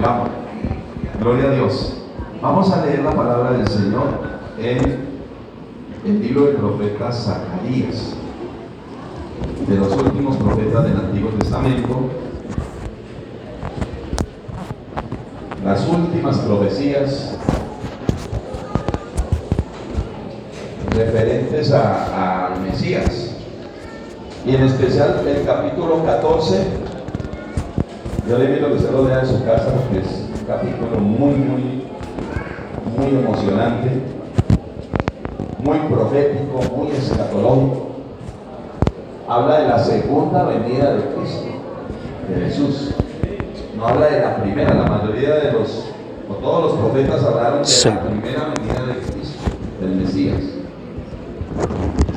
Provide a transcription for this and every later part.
bendigamos. Gloria a Dios. Vamos a leer la palabra del Señor en el libro del profeta Zacarías, de los últimos profetas del Antiguo Testamento. Las últimas profecías referentes al Mesías, y en especial el capítulo 14. Yo le invito a que usted lo lea en su casa porque es un capítulo muy emocionante, muy profético, muy escatológico. Habla de la segunda venida de Cristo, de Jesús. No habla de la primera. La mayoría de todos los profetas hablaron de la primera venida de Cristo, del Mesías.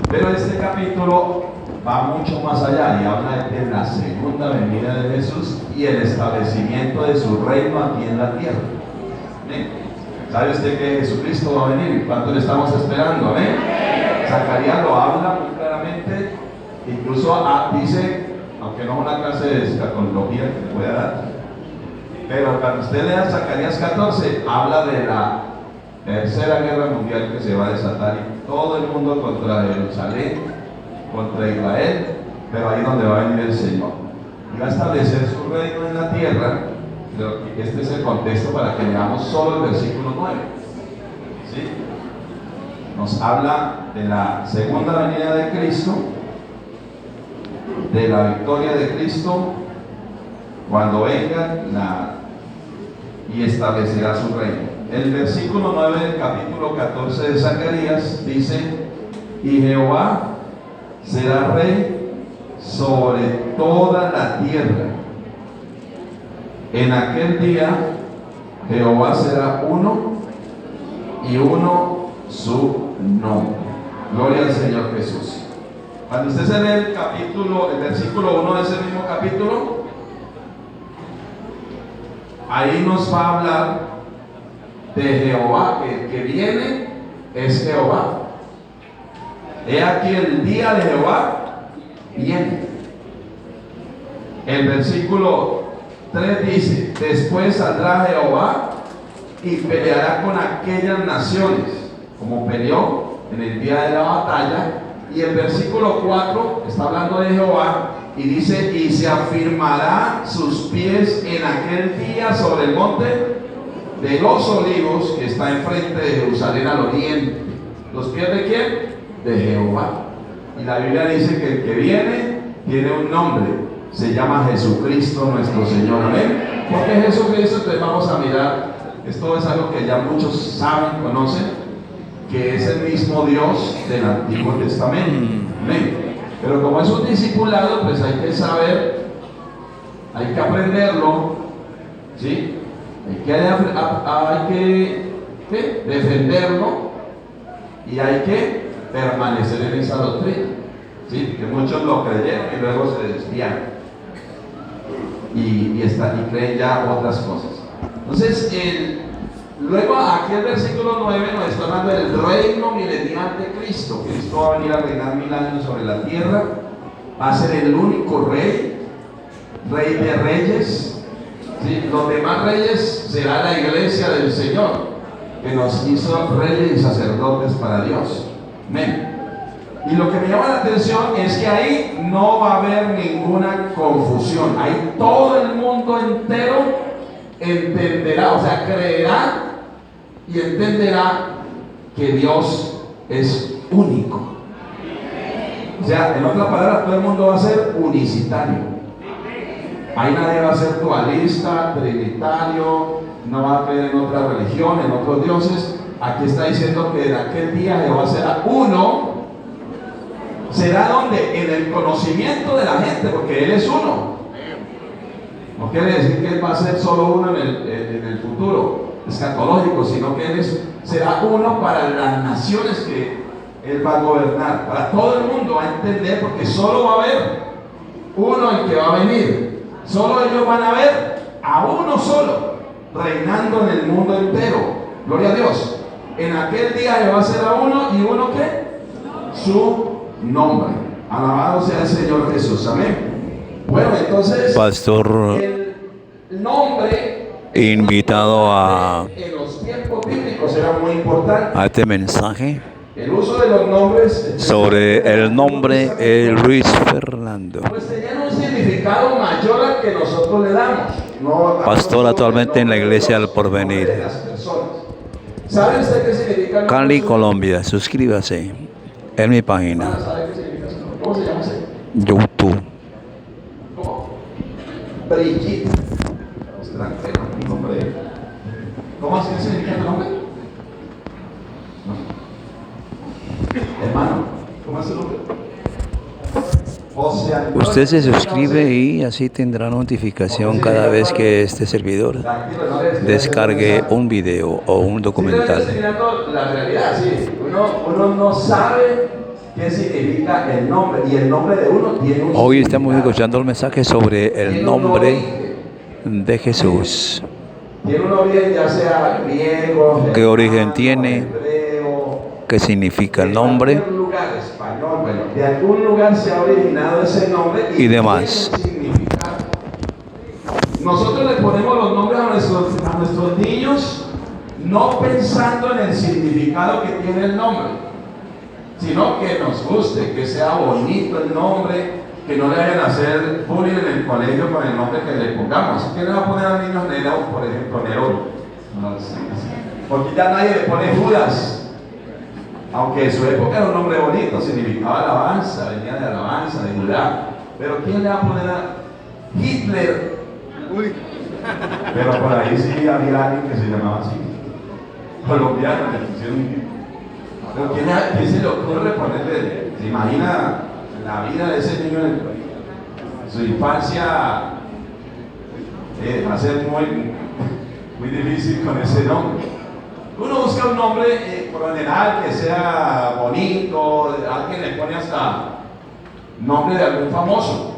Pero este capítulo va mucho más allá y habla de la segunda venida de Jesús y el establecimiento de su reino aquí en la tierra. ¿Amén? ¿Sabe usted que Jesucristo va a venir? ¿Cuánto le estamos esperando? ¿Amén? Zacarías lo habla muy claramente, incluso dice, aunque no es una clase de escatología que le pueda dar, pero cuando usted lea Zacarías 14, habla de la tercera guerra mundial que se va a desatar y todo el mundo contra Jerusalén, contra Israel, pero ahí es donde va a venir el Señor y va a establecer su reino en la tierra. Este es el contexto para que leamos solo el versículo 9. ¿Sí? Nos habla de la segunda venida de Cristo, de la victoria de Cristo cuando venga y establecerá su reino. El versículo 9 del capítulo 14 de Zacarías dice: y Jehová será rey sobre toda la tierra. En aquel día Jehová será uno y uno su nombre. Gloria al Señor Jesús. Cuando usted se lee el versículo 1 de ese mismo capítulo, ahí nos va a hablar de Jehová, que el que viene es Jehová. He aquí el día de Jehová viene. El versículo 3 dice: después saldrá Jehová y peleará con aquellas naciones, como peleó en el día de la batalla. Y el versículo 4 está hablando de Jehová y dice: y se afirmará sus pies en aquel día sobre el monte de los olivos que está enfrente de Jerusalén al oriente. ¿Los pies de quién? De Jehová. Y la Biblia dice que el que viene tiene un nombre, se llama Jesucristo nuestro Señor. Amén. Porque Jesucristo, entonces vamos a mirar, esto es algo que ya muchos saben, conocen, que es el mismo Dios del Antiguo Testamento. Amén. Pero como es un discipulado, pues hay que saber, hay que aprenderlo, ¿sí? Hay que defenderlo y hay que permanecer en esa doctrina, ¿sí? Que muchos lo creyeron y luego se desvían y creen ya otras cosas. Entonces, luego aquí el versículo 9 nos está hablando del reino milenial de Cristo. Cristo va a venir a reinar 1000 años sobre la tierra, va a ser el único rey de reyes. ¿Sí? Los demás reyes será la iglesia del Señor, que nos hizo reyes y sacerdotes para Dios. Amén. Y lo que me llama la atención es que ahí no va a haber ninguna confusión. Ahí todo el mundo entero entenderá, o sea, creerá y entenderá que Dios es único. O sea, en otras palabras, todo el mundo va a ser unicitario. Ahí nadie va a ser dualista, trinitario, no va a creer en otra religión, en otros dioses. Aquí está diciendo que en aquel día Jehová será uno. ¿Será donde? En el conocimiento de la gente, porque Él es uno. No quiere decir que Él va a ser solo uno en el futuro escatológico, sino que Él será uno para las naciones que Él va a gobernar. Para todo el mundo va a entender, porque solo va a haber uno el que va a venir. Solo ellos van a ver a uno solo reinando en el mundo entero. Gloria a Dios. En aquel día Jehová será uno, y uno ¿qué? Su nombre. Alabado sea el Señor Jesús. Amén. Bueno, entonces Pastor, el nombre invitado en los tiempos bíblicos era muy importante. a este mensaje El uso de los nombres sobre el nombre Luis Fernando, pues tenían un significado mayor al que nosotros le damos. No, pastor actualmente en la Iglesia del Porvenir, ¿Sabe usted qué significa el nombre Cali, de su Colombia. Suscríbase en mi página hermana? ¿Sabe qué significa su nombre? ¿Cómo se llama usted? YouTube. ¿Cómo? Brigitte. Extranjero, un nombre. ¿Cómo así que significa el nombre? No. Hermano, ¿cómo es su nombre? José Antonio. Usted se suscribe y así tendrá notificación cada vez que este servidor descargue un video o un documental. La realidad, sí. Uno no sabe qué significa el nombre, y el nombre de uno tiene un Hoy estamos significado. escuchando el mensaje sobre el nombre de Jesús. Tiene un origen, ya sea griego, ¿Qué origen germano, tiene? hebreo, ¿Qué significa el de nombre? cualquier lugar, español, bueno, de algún lugar se ha originado ese nombre Y demás. tiene un significado. Nosotros le ponemos los nombres a nuestros niños no pensando en el significado que tiene el nombre, sino que nos guste, que sea bonito el nombre, que no le vayan a hacer bullying en el colegio con el nombre que le pongamos. ¿Quién le va a poner al niño Nerón, por ejemplo, Nerón? No sé. Porque ya nadie le pone Judas. Aunque en su época era un nombre bonito, significaba alabanza, venía de alabanza, de Judá. Pero ¿quién le va a poner a Hitler? Uy. Pero por ahí sí había alguien que se llamaba así. Colombiano, le pusieron. Pero ¿quién se le ocurre ponerle? ¿Se imagina la vida de ese niño en su infancia? Va a ser muy difícil con ese nombre. Uno busca un nombre por lo general que sea bonito, alguien le pone hasta nombre de algún famoso.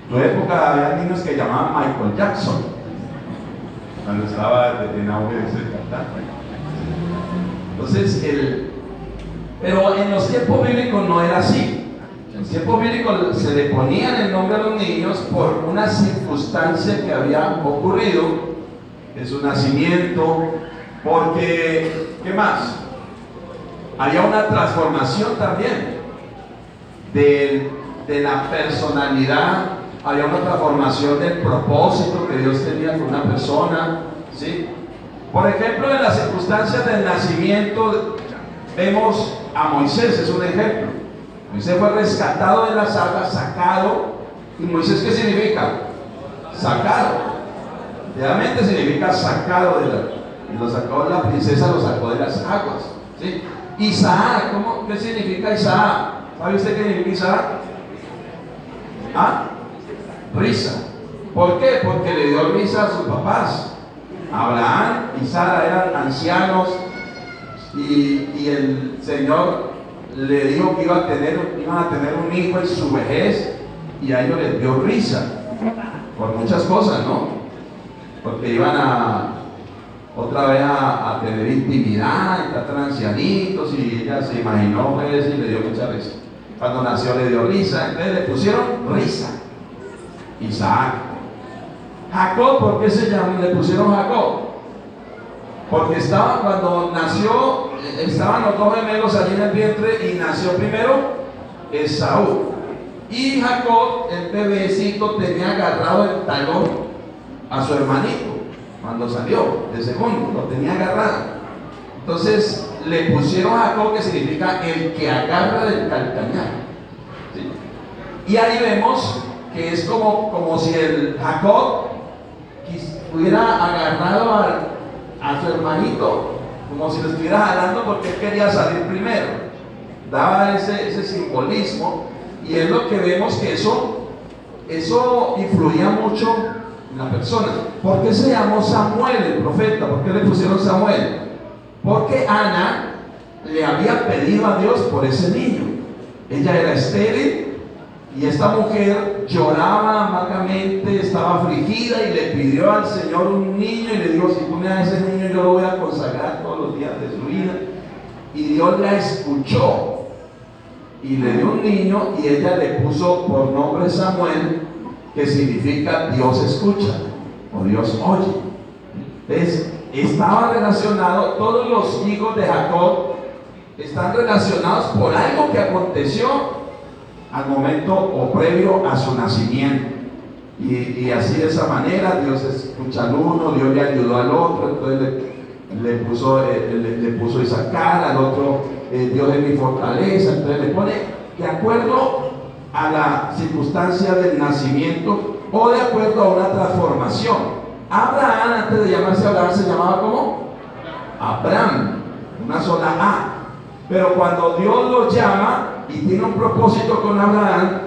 En tu época había niños que llamaban Michael Jackson, cuando estaba en auge de ese cantante. Entonces, pero en los tiempos bíblicos no era así. En los tiempos bíblicos se le ponían el nombre a los niños por una circunstancia que había ocurrido en su nacimiento, porque, ¿qué más? Había una transformación también de la personalidad, había una transformación del propósito que Dios tenía con una persona, ¿sí? Por ejemplo, en las circunstancias del nacimiento vemos a Moisés, es un ejemplo. Moisés fue rescatado de las aguas, sacado. ¿Y Moisés qué significa? Sacado. Realmente significa sacado de la... Y lo sacó la princesa, lo sacó de las aguas, ¿sí? Isaac, ¿qué significa Isaac? ¿Sabe usted qué significa Isaac? ¿Ah? Risa. ¿Por qué? Porque le dio risa a sus papás. Abraham y Sara eran ancianos y el Señor le dijo que iban a tener un hijo en su vejez, y a ellos les dio risa por muchas cosas, ¿no? Porque iban otra vez a tener intimidad, y estar ancianitos, y ella se imaginó pues, y le dio mucha risa. Cuando nació le dio risa, entonces le pusieron risa. Isaac. Jacob, ¿por qué le pusieron Jacob? Porque cuando nació, estaban los dos gemelos allí en el vientre, y nació primero Esaú. Y Jacob, el bebecito, tenía agarrado el talón a su hermanito. Cuando salió de segundo, lo tenía agarrado. Entonces le pusieron Jacob, que significa el que agarra del calcañar, ¿sí? Y ahí vemos que es como si el Jacob hubiera agarrado a su hermanito, como si lo estuviera jalando porque él quería salir primero. Daba ese simbolismo, y es lo que vemos que eso influía mucho en la persona. ¿Por qué se llamó Samuel el profeta? ¿Por qué le pusieron Samuel? Porque Ana le había pedido a Dios por ese niño. Ella era estéril, y esta mujer lloraba amargamente, estaba afligida, y le pidió al Señor un niño, y le dijo: si tú me das ese niño, yo lo voy a consagrar todos los días de su vida. Y Dios la escuchó y le dio un niño, y ella le puso por nombre Samuel, que significa Dios escucha, o Dios oye. Entonces, estaba relacionado, todos los hijos de Jacob están relacionados por algo que aconteció al momento o previo a su nacimiento. Y así de esa manera, Dios escucha al uno, Dios le ayudó al otro, entonces le puso Isaacar, al otro Dios es mi fortaleza, entonces le pone de acuerdo a la circunstancia del nacimiento o de acuerdo a una transformación. Abraham, antes de llamarse Abraham, se llamaba ¿cómo? Abraham, una sola A. Pero cuando Dios lo llama y tiene un propósito con Abraham,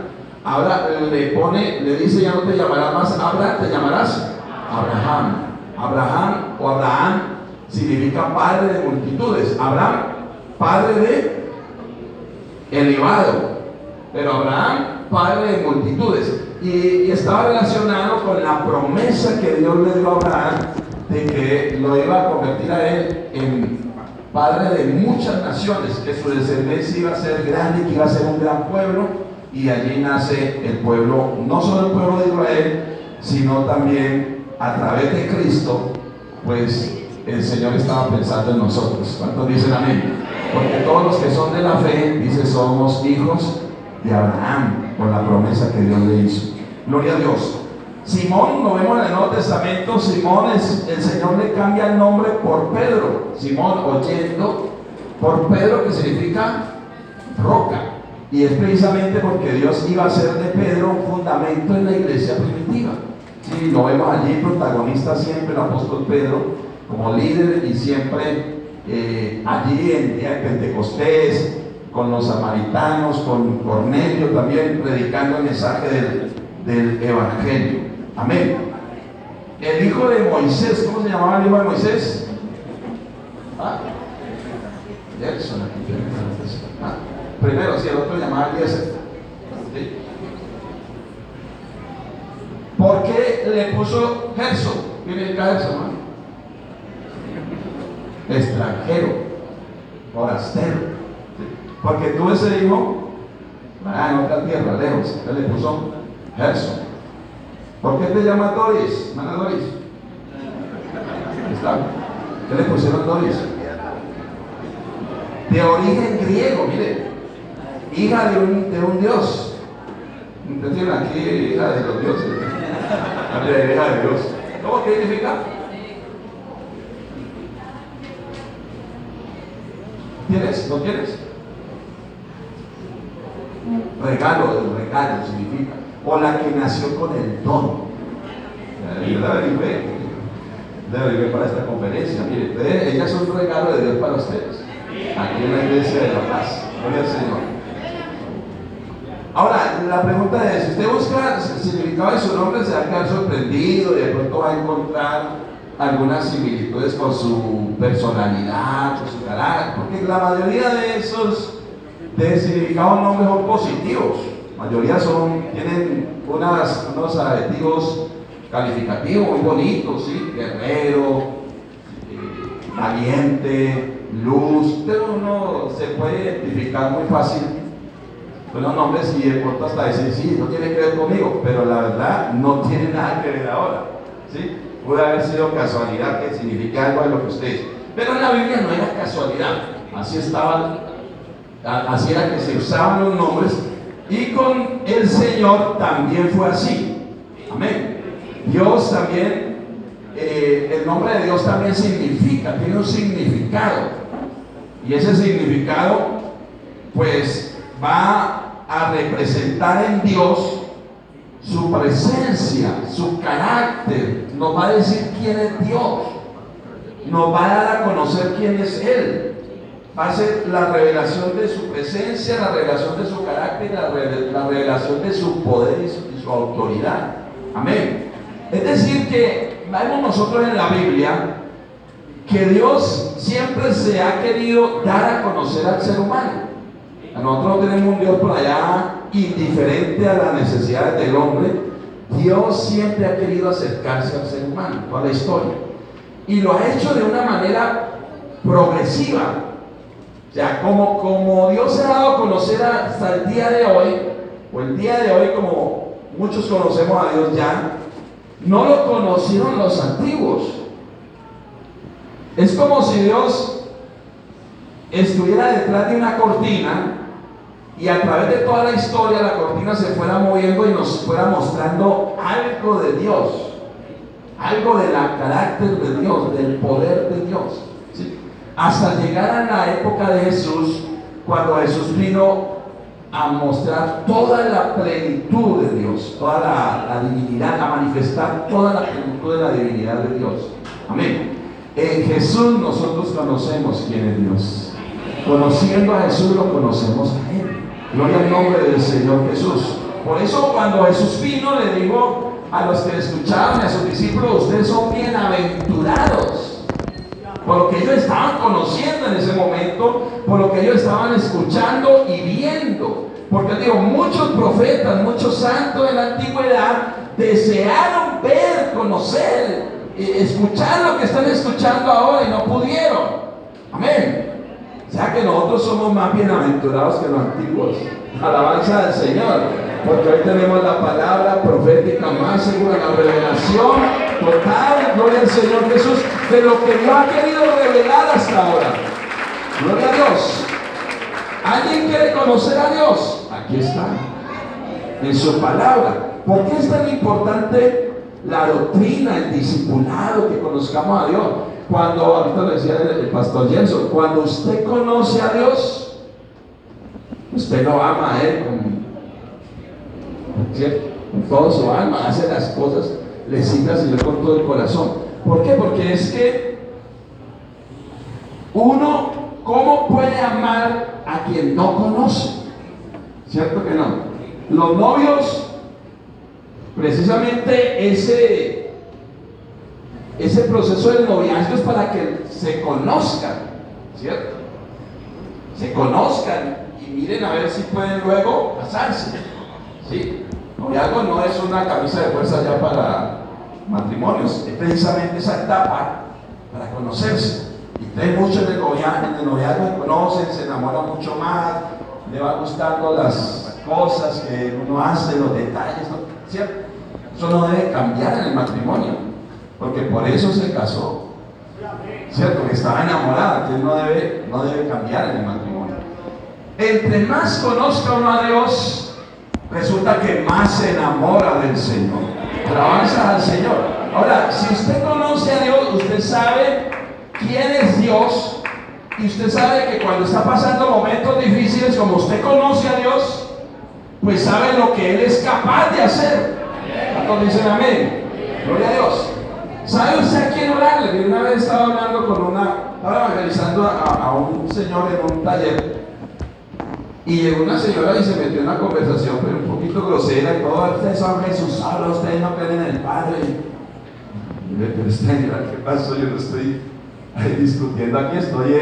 ahora le dice, ya no te llamarás más Abraham, te llamarás Abraham. Abraham o Abraham significa padre de multitudes. Abraham, padre de elevado, pero Abraham, padre de multitudes. Y estaba relacionado con la promesa que Dios le dio a Abraham de que lo iba a convertir a él en padre de muchas naciones, que su descendencia iba a ser grande, que iba a ser un gran pueblo, y allí nace el pueblo, no solo el pueblo de Israel, sino también a través de Cristo, pues el Señor estaba pensando en nosotros. ¿Cuántos dicen amén? Porque todos los que son de la fe, dice, somos hijos de Abraham, con la promesa que Dios le hizo. Gloria a Dios. Simón, lo vemos en el Nuevo Testamento, Simón el Señor le cambia el nombre por Pedro. Simón, oyendo por Pedro, que significa roca. Y es precisamente porque Dios iba a hacer de Pedro un fundamento en la iglesia primitiva. Sí, lo vemos allí, protagonista siempre el apóstol Pedro, como líder, y siempre allí en día de Pentecostés, con los samaritanos, con Cornelio también, predicando el mensaje del Evangelio. Amén. El hijo de Moisés, ¿cómo se llamaba el hijo de Moisés? Gerson, aquí primero, sí, el otro llamaba Eliezer. ¿Sí? ¿Por qué le puso Gerson? ¿Qué significa Gerson, man? Extranjero, forastero. ¿Sí? Porque tuvo ese hijo en otra tierra, lejos. Él le puso Gerson. ¿Por qué te llamas Doris, hermana Doris? ¿Está? ¿Qué le pusieron Doris? De origen griego, mire, hija de un dios. Ustedes tienen aquí hija de los dioses, hija de Dios. ¿Cómo qué significa? ¿Tienes? ¿No tienes? Regalo significa. O la que nació con el don. La averigué para esta conferencia. Mire, ella es un regalo de Dios para ustedes. Aquí en la iglesia de la paz. Gloria al Señor. Ahora, la pregunta es, si usted busca el significado de su nombre, se va a quedar sorprendido y de pronto va a encontrar algunas similitudes con su personalidad, con su carácter, porque la mayoría de esos significados nombres son positivos. La mayoría tienen unos adjetivos calificativos muy bonitos, ¿sí? Guerrero, valiente, luz. Uno se puede identificar muy fácil con los nombres y de pronto hasta decir, sí, no tiene que ver conmigo, pero la verdad no tiene nada que ver ahora, ¿sí? Puede haber sido casualidad, que significa algo de lo que ustedes. Pero en la Biblia no era casualidad, así era que se usaban los nombres. Y con el Señor también fue así. Amén. Dios también, el nombre de Dios también tiene un significado. Y ese significado, pues, va a representar en Dios su presencia, su carácter. Nos va a decir quién es Dios. Nos va a dar a conocer quién es Él. Va a ser la revelación de su presencia, la revelación de su carácter, la revelación de su poder y su autoridad. Amén. Es decir que vemos nosotros en la Biblia que Dios siempre se ha querido dar a conocer al ser humano. Nosotros tenemos un Dios por allá indiferente a las necesidades del hombre. Dios siempre ha querido acercarse al ser humano, toda la historia. Y lo ha hecho de una manera progresiva. O sea, como Dios se ha dado a conocer hasta el día de hoy, o el día de hoy como muchos conocemos a Dios ya, no lo conocieron los antiguos. Es como si Dios estuviera detrás de una cortina y a través de toda la historia la cortina se fuera moviendo y nos fuera mostrando algo de Dios, algo del carácter de Dios, del poder de Dios, ¿sí? Hasta llegar a la época de Jesús, cuando Jesús vino a mostrar toda la plenitud de Dios, toda la divinidad, a manifestar toda la plenitud de la divinidad de Dios. Amén. En Jesús nosotros conocemos quién es Dios. Conociendo a Jesús lo conocemos a Él. Gloria al nombre del Señor Jesús. Por eso cuando Jesús vino le dijo a los que le escuchaban, a sus discípulos: ustedes son bienaventurados, por lo que ellos estaban conociendo en ese momento, por lo que ellos estaban escuchando y viendo. Porque digo, muchos profetas, muchos santos de la antigüedad desearon ver, conocer, escuchar lo que están escuchando ahora y no pudieron. Amén. O sea que nosotros somos más bienaventurados que los antiguos. Alabanza del Señor, porque hoy tenemos la palabra profética más segura, la revelación total, gloria al Señor Jesús, de lo que Dios ha querido revelar hasta ahora. Gloria a Dios. ¿Alguien quiere conocer a Dios? Aquí está, en su palabra. ¿Por qué es tan importante la doctrina, el discipulado, que conozcamos a Dios? Cuando, ahorita lo decía el pastor Jenson, cuando usted conoce a Dios, usted lo ama a Él con todo su alma, hace las cosas, le cita al Señor con todo el corazón. ¿Por qué? Porque es que uno, ¿cómo puede amar a quien no conoce? ¿Cierto que no? Los novios, precisamente ese proceso del noviazgo es para que se conozcan, ¿cierto? Se conozcan y miren a ver si pueden luego casarse, ¿sí? Noviazgo no es una camisa de fuerza ya para matrimonios, es precisamente esa etapa para conocerse. Y ustedes muchos de noviazgo se conocen, se enamoran mucho más, le va gustando las cosas que uno hace, los detalles, ¿no? ¿Cierto? Eso no debe cambiar en el matrimonio, porque por eso se casó, ¿cierto? Que estaba enamorada, que no debe cambiar en el matrimonio. Entre más conozca uno a Dios, resulta que más se enamora del Señor. Alabanza al Señor. Ahora, si usted conoce a Dios, usted sabe quién es Dios, y usted sabe que cuando está pasando momentos difíciles, como usted conoce a Dios, pues sabe lo que Él es capaz de hacer. ¿Cuántos dicen amén? Gloria a Dios. ¿Sabe usted a quién orarle? Que una vez estaba hablando estaba evangelizando a un señor en un taller, y llegó una señora y se metió en una conversación, pero un poquito grosera y todo: ustedes son Jesús, ahora ustedes no creen en el Padre. Y le dije: pero señora, ¿qué pasó? Yo no estoy discutiendo aquí, estoy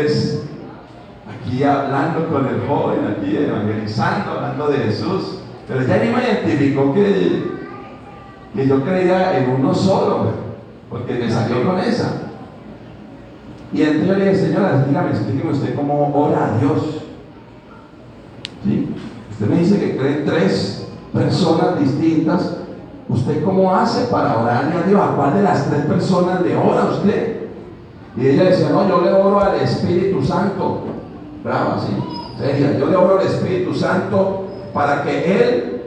aquí hablando con el joven, aquí evangelizando, hablando de Jesús. Pero ella ni me identificó que yo creía en uno solo, porque me salió con esa. Y entonces yo le dije: señora, dígame, explíqueme usted cómo ora a Dios. ¿Sí? Usted me dice que cree en 3 personas distintas. ¿Usted cómo hace para orarle a Dios? ¿A cuál de las 3 personas le ora a usted? Y ella decía: no, yo le oro al Espíritu Santo. Brava, sí. Seria, yo le oro al Espíritu Santo para que Él,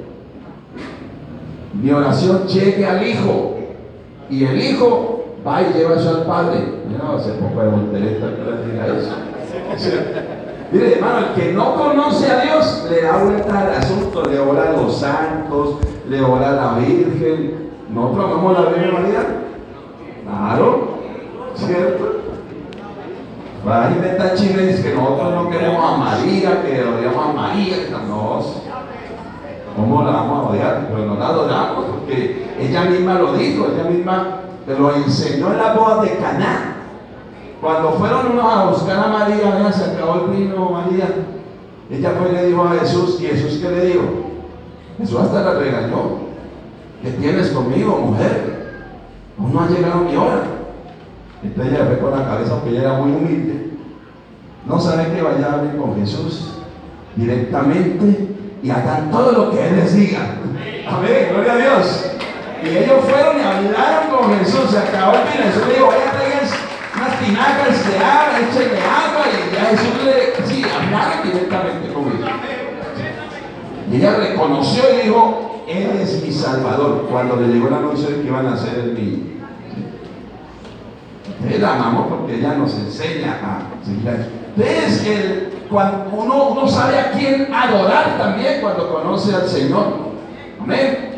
mi oración, llegue al Hijo, y el Hijo va y lleva eso al Padre. No, hace poco de voltereta que le diga eso. ¿Sí? Mire, hermano, el que no conoce a Dios le da vuelta al asunto, le ora a los santos, le ora a la Virgen. ¿Nosotros amamos a la Virgen María? Claro, ¿cierto? Va a inventar chismes que nosotros no queremos a María, que odiamos a María. No, ¿cómo la vamos a odiar? Pero no la adoramos porque ella misma lo dijo, ella misma lo enseñó en la boda de Caná. Cuando fueron unos a buscar a María, ya se acabó el vino, María. Ella fue y le dijo a Jesús, ¿y Jesús qué le dijo? Jesús hasta la regañó: ¿qué tienes conmigo, mujer? Aún no ha llegado mi hora. Entonces ella fue con la cabeza, porque ella era muy humilde. No sabe que vaya a hablar con Jesús directamente y hagan todo lo que Él les diga. Amén, gloria a Dios. Y ellos fueron y hablaron con Jesús. Se acabó el vino. Jesús le dijo: vaya, traigan unas tinacas de agua, échenle agua. Y ya Jesús sí, hablaron directamente con ellos. Y ella reconoció y dijo: Él es mi Salvador. Cuando le llegó el anuncio de que iban a hacer el niño. La amamos porque ella nos enseña a seguir a Dios. Entonces, cuando uno sabe a quién adorar también cuando conoce al Señor. Amén.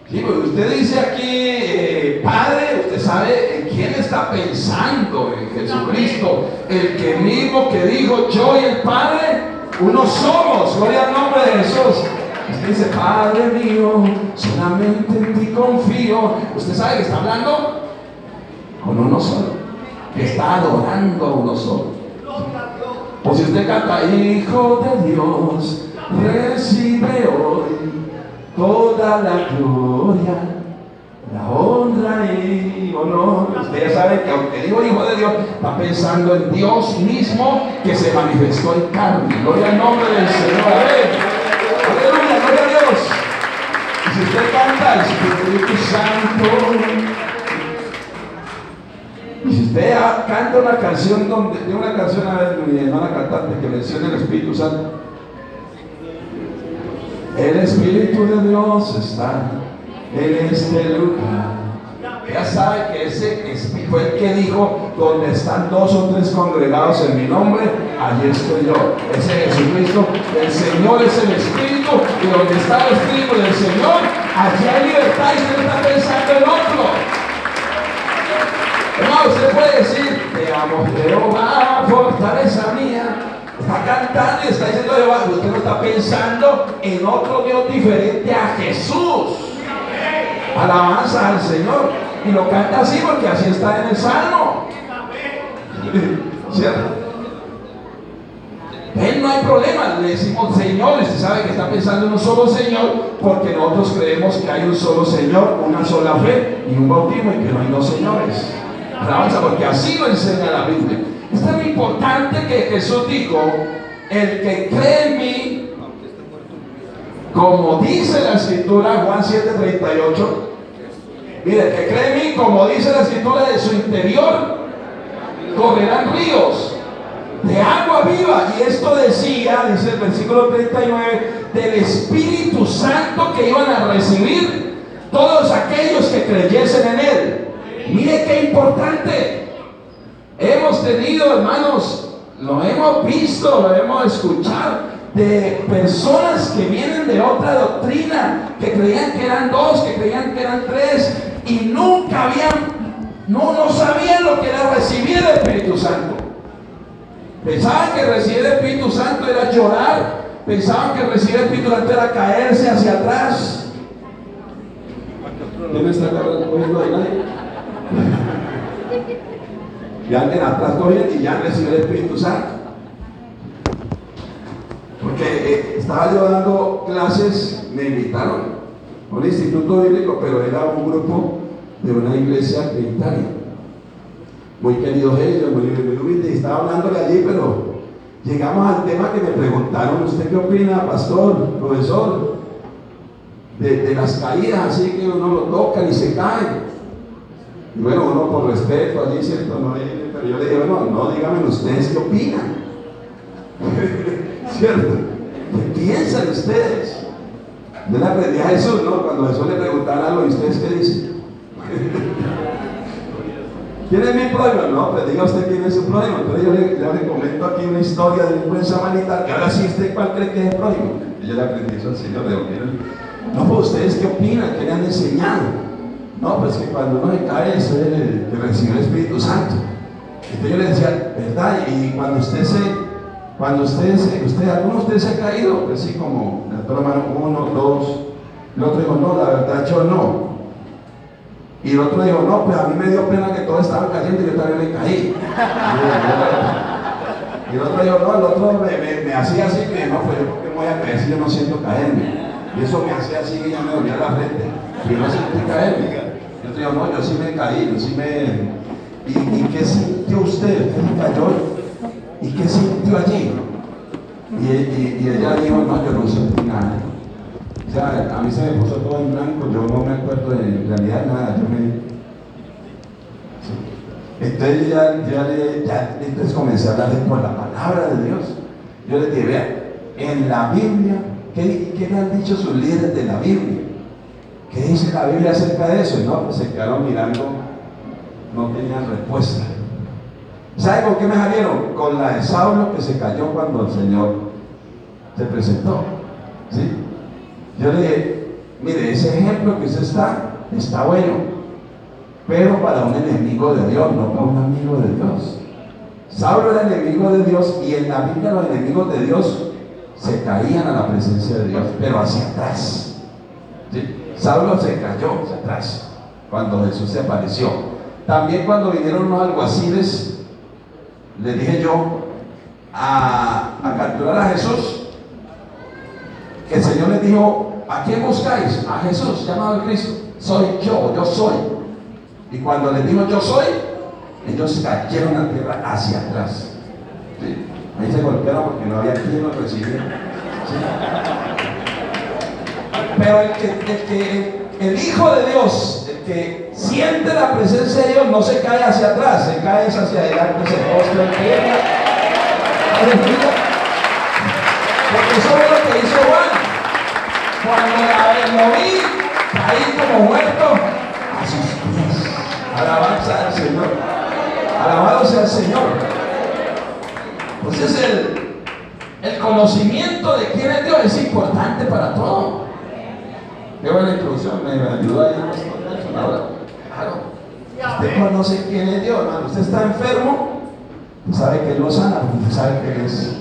Sí, pues usted dice aquí, Padre, usted sabe en quién está pensando, en Jesucristo, el que mismo que dijo: yo y el Padre, uno somos. Gloria al nombre de Jesús. Usted dice: Padre mío, solamente en ti confío. Usted sabe que está hablando con uno solo, que está adorando a uno solo. O si usted canta: Hijo de Dios, recibe hoy toda la gloria, la honra y honor. Usted ya sabe que aunque digo Hijo de Dios, está pensando en Dios mismo que se manifestó en carne. Gloria al nombre del Señor. Aleluya, gloria a Dios. Y si usted canta el Espíritu Santo, y si usted canta una canción de una canción, a ver, mi hermana cantante, que mencione el Espíritu Santo. El Espíritu de Dios está en este lugar. Ya sabe que ese Espíritu fue el que dijo: donde están 2 o 3 congregados en mi nombre, allí estoy yo. Ese Jesucristo, el Señor es el Espíritu, y donde está el Espíritu del Señor, allí hay libertad, y usted no está pensando en otro. No, usted puede decir: te amo, Jehová, fortaleza mía. Está cantando y está diciendo Jehová. Usted no está pensando en otro Dios diferente a Jesús. Alabanza al Señor. Y lo canta así porque así está en el Salmo. ¿Cierto? Él no hay problema. Le decimos Señor. Usted sabe que está pensando en un solo Señor, porque nosotros creemos que hay un solo Señor, una sola fe y un bautismo, y que no hay 2 señores. Alabanza, porque así lo enseña la Biblia. Es tan importante que Jesús dijo: el que cree en mí, como dice la Escritura, Juan 7:38, mire, el que cree en mí, como dice la Escritura, de su interior correrán ríos de agua viva. Y esto decía, dice el versículo 39, del Espíritu Santo que iban a recibir todos aquellos que creyesen en Él. Mire qué importante. Hemos tenido, hermanos, lo hemos visto, lo hemos escuchado, de personas que vienen de otra doctrina, que creían que eran 2, que creían que eran 3, y nunca no sabían lo que era recibir el Espíritu Santo. Pensaban que recibir el Espíritu Santo era llorar, pensaban que recibir el Espíritu Santo era caerse hacia atrás. ¿Quién me está cogiendo de nadie? Y alguien atrás corriendo y ya recibió el Espíritu Santo. Porque estaba yo dando clases, me invitaron a un instituto bíblico, pero era un grupo de una iglesia trinitaria. Muy queridos ellos, muy humildes, y estaba hablándole allí, pero llegamos al tema que me preguntaron: ¿usted qué opina, pastor, profesor, de las caídas así que uno lo toca y se cae? Y bueno, uno por respeto allí, ¿cierto? No, pero yo le digo: no, díganme ustedes qué opinan. ¿Cierto? ¿Qué piensan ustedes? Yo le aprendí a Jesús, ¿no? Cuando Jesús le preguntaba algo: ¿y ustedes qué dicen? ¿Quién es mi problema? No, pues diga usted quién es su problema. Entonces yo le comento aquí una historia de un buen samaritano, que ahora sí usted cuál cree que es el problema. Y yo le aprendí eso al Señor. No, pues ustedes qué opinan, qué le han enseñado. No, pues que cuando uno se cae, eso es el que recibe el Espíritu Santo. Entonces yo le decía: ¿verdad? Y cuando alguno de ustedes se ha caído, pues sí, como la mano 1, 2, el otro dijo: no, la verdad yo no. Y el otro dijo: no, pues a mí me dio pena que todos estaban cayendo y yo también me caí. Y el otro dijo: no, el otro me hacía así, que no, pues yo porque me voy a caer si yo no siento caerme. Y eso me hacía así y ya me dolía la frente. Y yo no sentí caerme. Y el otro dijo: no, yo sí me caí, yo sí me... ¿Y qué sintió usted? ¿Usted se cayó? ¿Y qué sintió allí? Y ella dijo: no, yo no sentí nada. O sea, a mí se me puso todo en blanco, yo no me acuerdo de en realidad nada, entonces entonces comencé a hablar por la palabra de Dios. Yo les dije, vean, en la Biblia, ¿qué le han dicho sus líderes de la Biblia? ¿Qué dice la Biblia acerca de eso? Y no, pues se quedaron mirando, no tenían respuesta. ¿Sabe con qué me salieron? Con la de Saulo que se cayó cuando el Señor se presentó. ¿Sí? Yo le dije, mire, ese ejemplo que usted está bueno, pero para un enemigo de Dios, no para un amigo de Dios. Saulo era enemigo de Dios y en la Biblia los enemigos de Dios se caían a la presencia de Dios, pero hacia atrás. ¿Sí? Saulo se cayó hacia atrás cuando Jesús se apareció. También cuando vinieron unos alguaciles, le dije yo a capturar a Jesús, que el Señor les dijo, ¿a quién buscáis? A Jesús, llamado el Cristo. Soy yo soy. Y cuando les dijo yo soy, ellos cayeron a tierra hacia atrás. ¿Sí? Ahí se golpearon porque no había quien los recibiera. ¿Sí? Pero el Hijo de Dios, el que siente la presencia de Dios, no se cae hacia atrás, se cae hacia adelante, se postra en tierra. Aleluya. Porque eso es lo que hizo Juan. Cuando lo vi, caí como muerto a sus pies. Alabanza al Señor. Alabado sea el Señor. Entonces el conocimiento de quién es Dios es importante para todo. Qué buena introducción, me ayudó ahí ahora. Claro. Usted conoce quién es Dios, hermano. Usted está enfermo, usted sabe que Él lo sana, porque usted sabe que Él es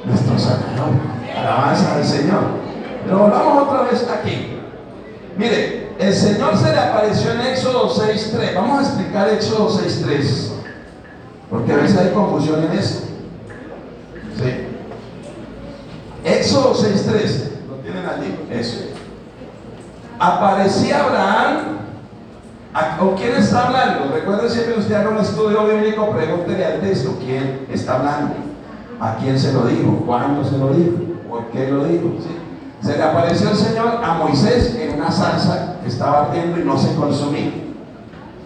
nuestro sanador. Alabanza al Señor. Pero volvamos otra vez aquí. Mire, el Señor se le apareció en Éxodo 6:3. Vamos a explicar Éxodo 6:3, porque a veces hay confusión en eso. Sí. Éxodo 6:3. ¿Lo tienen allí? Eso. Aparecía Abraham. ¿Con quién está hablando? Recuerden, siempre usted haga un estudio bíblico, pregúntele al texto quién está hablando, a quién se lo dijo, cuándo se lo dijo, por qué lo dijo. ¿Sí? Se le apareció el Señor a Moisés en una salsa que estaba ardiendo y no se consumía.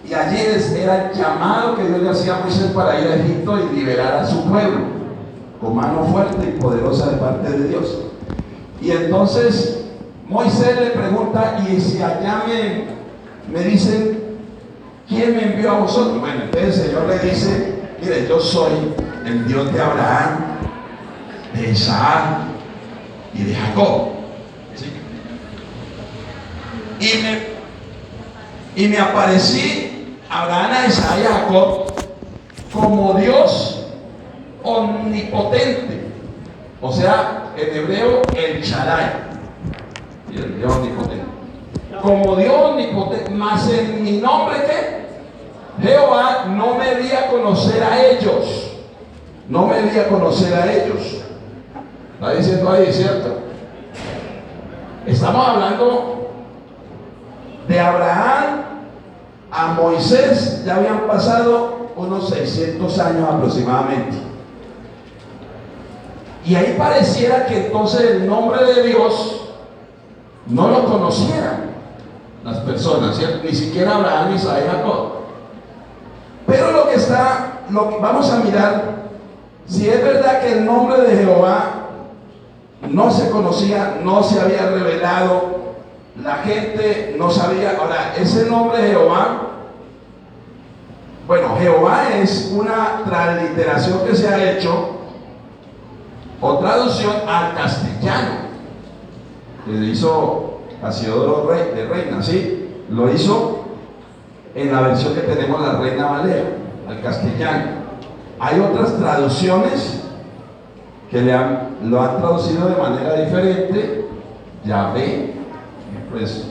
Y allí era el llamado que Dios le hacía a Moisés para ir a Egipto y liberar a su pueblo, con mano fuerte y poderosa de parte de Dios. Y entonces Moisés le pregunta, y si allá me dicen, ¿quién me envió a vosotros? Bueno, entonces el Señor le dice, mire, yo soy el Dios de Abraham, de Isaac y de Jacob. ¿Sí? Y me aparecí a Abraham, a Isaac y a Jacob como Dios omnipotente. O sea, en hebreo, el Shaddai. Y el Dios omnipotente. Como Dios omnipotente, más en mi nombre que Jehová no me di a conocer a ellos. No me di a conocer a ellos. Está diciendo ahí, ¿cierto? Estamos hablando de Abraham a Moisés, ya habían pasado unos 600 años aproximadamente. Y ahí pareciera que entonces el nombre de Dios no lo conocieran las personas, ¿cierto? Ni siquiera Abraham, Isaac y Jacob. Pero lo que vamos a mirar, si es verdad que el nombre de Jehová no se conocía, no se había revelado, la gente no sabía. Ahora, ese nombre de Jehová, bueno, Jehová es una transliteración que se ha hecho o traducción al castellano. Le hizo Casiodoro de Reina, ¿sí? Lo hizo en la versión que tenemos, la Reina Valera, al castellano. Hay otras traducciones que lo han traducido de manera diferente. Yahvé, pues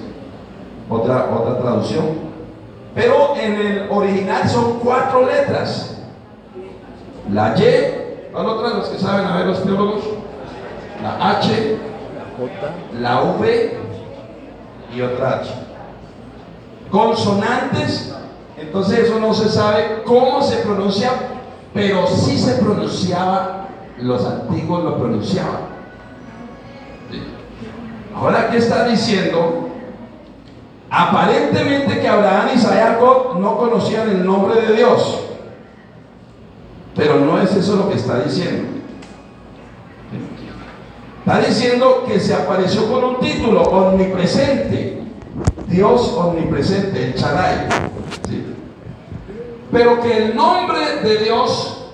otra traducción. Pero en el original son 4 letras. La Y, ¿cuál otra? Los que saben, a ver, los teólogos. La H, la V y otra H. Consonantes, entonces eso no se sabe cómo se pronuncia, pero sí se pronunciaba, los antiguos lo pronunciaban. ¿Sí? Ahora, ¿qué está diciendo? Aparentemente que Abraham, Isaac y Jacob no conocían el nombre de Dios, pero no es eso lo que está diciendo. Está diciendo que se apareció con un título: omnipresente, Dios omnipresente, el Shaddai, ¿sí? Pero que el nombre de Dios,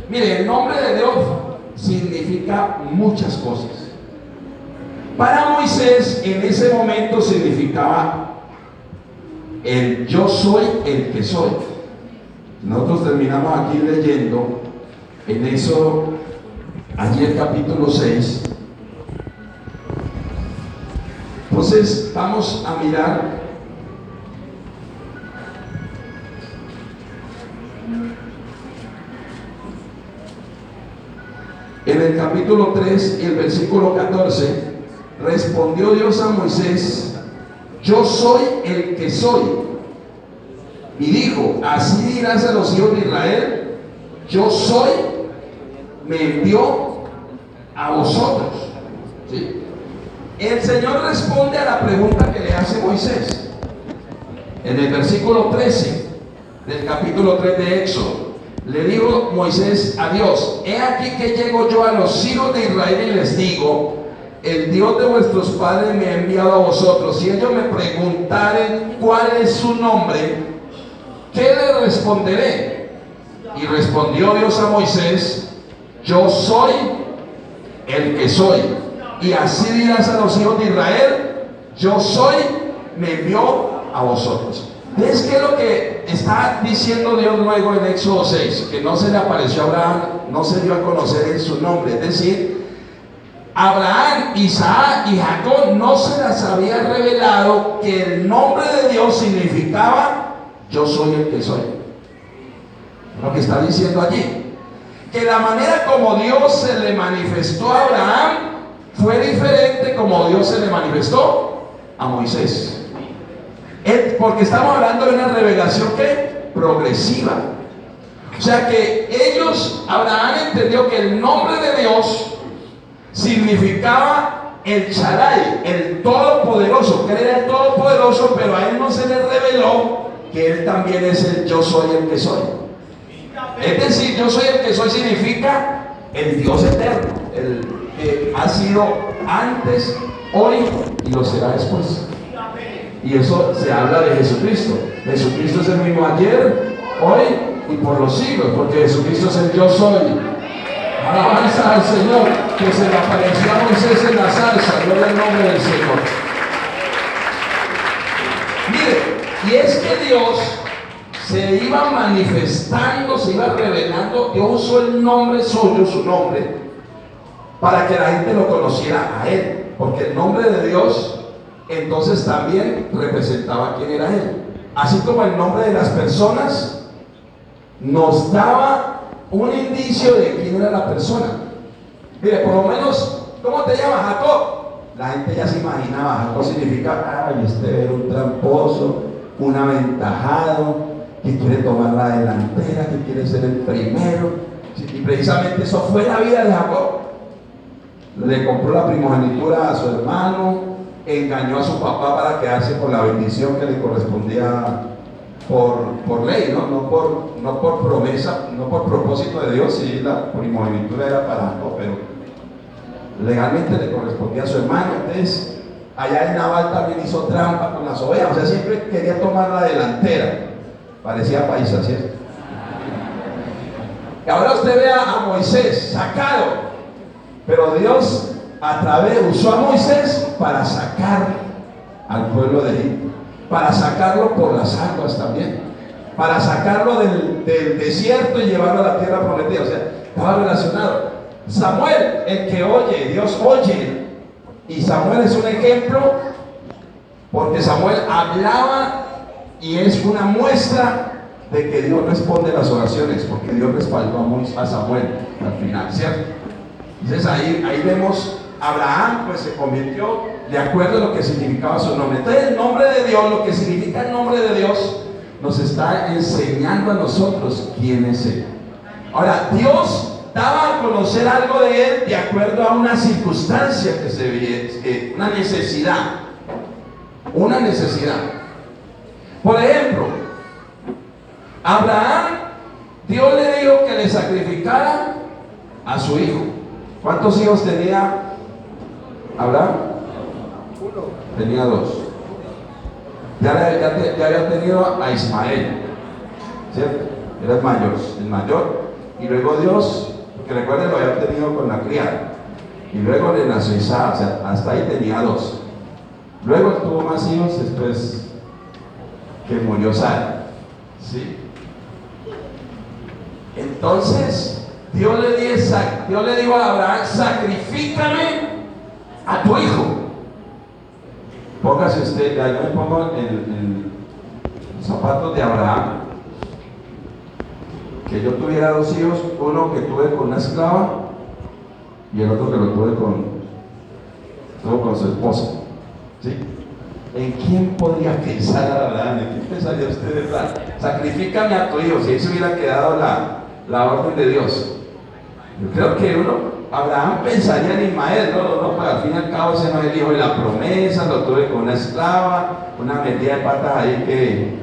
mire, el nombre de Dios significa muchas cosas. Para Moisés en ese momento significaba el yo soy el que soy. Nosotros terminamos aquí leyendo en eso, allí el capítulo 6. Entonces vamos a mirar en el capítulo 3 y el versículo 14. Respondió Dios a Moisés: yo soy el que soy. Y dijo: así dirás a los hijos de Israel: yo soy, me envió a vosotros. ¿Sí? El Señor responde a la pregunta que le hace Moisés en el versículo 13 del capítulo 3 de Éxodo. Le dijo Moisés a Dios: he aquí que llego yo a los hijos de Israel y les digo: el Dios de vuestros padres me ha enviado a vosotros. Si ellos me preguntaren cuál es su nombre, ¿qué le responderé? Y respondió Dios a Moisés: yo soy el que soy. Y así dirás a los hijos de Israel: yo soy, me envió a vosotros. ¿Ves qué es lo que está diciendo Dios luego en Éxodo 6? Que no se le apareció a Abraham, no se dio a conocer en su nombre. Es decir, Abraham, Isaac y Jacob no se les había revelado que el nombre de Dios significaba yo soy el que soy. Lo que está diciendo allí, que la manera como Dios se le manifestó a Abraham fue diferente como Dios se le manifestó a Moisés. Porque estamos hablando de una revelación que progresiva. O sea que Abraham entendió que el nombre de Dios significaba el Shaddai, el Todopoderoso, que él era el Todopoderoso, pero a él no se le reveló que él también es el yo soy el que soy. Es decir, yo soy el que soy significa el Dios eterno, el que ha sido antes, hoy y lo será después. Y eso se habla de Jesucristo. Jesucristo es el mismo ayer, hoy y por los siglos, porque Jesucristo es el yo soy. Alabanza al Señor, que se le apareció a Moisés en la zarza. Gloria al nombre del Señor. Mire, y es que Dios se iba manifestando, se iba revelando. Dios usó el nombre suyo, su nombre, para que la gente lo conociera a Él, porque el nombre de Dios entonces también representaba quién era Él. Así como el nombre de las personas nos daba un indicio de quién era la persona. Mire, por lo menos, ¿cómo te llamas? Jacob. La gente ya se imaginaba. Jacob significa: ay, este era un tramposo, un aventajado, que quiere tomar la delantera, que quiere ser el primero. Y precisamente eso fue la vida de Jacob. Le compró la primogenitura a su hermano, engañó a su papá para quedarse con la bendición que le correspondía por ley, no por promesa, no por propósito de Dios. Sí, la primogenitura era para Jacob, pero legalmente le correspondía a su hermano. Entonces, allá en Nabal también hizo trampa con las ovejas, o sea, siempre quería tomar la delantera. Parecía paisa, ¿cierto? Y ahora usted vea a Moisés sacado, pero Dios usó a Moisés para sacar al pueblo de Egipto, para sacarlo por las aguas también, para sacarlo del desierto y llevarlo a la tierra prometida. O sea, estaba relacionado. Samuel, el que oye, Dios oye, y Samuel es un ejemplo, porque Samuel hablaba y es una muestra de que Dios responde las oraciones, porque Dios respaldó a Samuel al final, ¿cierto? Entonces ahí vemos, Abraham pues se convirtió de acuerdo a lo que significaba su nombre. Entonces el nombre de Dios, lo que significa el nombre de Dios, nos está enseñando a nosotros quién es Él. Ahora, Dios daba a conocer algo de él de acuerdo a una circunstancia que se veía, una necesidad. Una necesidad. Por ejemplo, Abraham, Dios le dijo que le sacrificara a su hijo. ¿Cuántos hijos tenía Abraham? Tenía 2. Ya había tenido a Ismael, ¿cierto? Era el mayor. Y luego Dios, porque recuerden, lo había tenido con la criada. Y luego le nació Isaac, o sea, hasta ahí tenía 2. Luego tuvo más hijos después que murió Sara. ¿Sí? Entonces, Dios le dijo a Abraham: sacrifícame a tu hijo. Póngase usted, ya yo me pongo en los zapatos de Abraham. Que yo tuviera 2 hijos, uno que tuve con una esclava y el otro que lo tuve con su esposa. ¿Sí? ¿En quién podría pensar Abraham? ¿En quién pensaría usted, verdad? Sacrifícame a tu hijo, si ahí se hubiera quedado la orden de Dios. Yo creo que Abraham pensaría en Ismael, no, pues al fin y al cabo ese no es el hijo de la promesa, lo tuve con una esclava, una metida de patas ahí que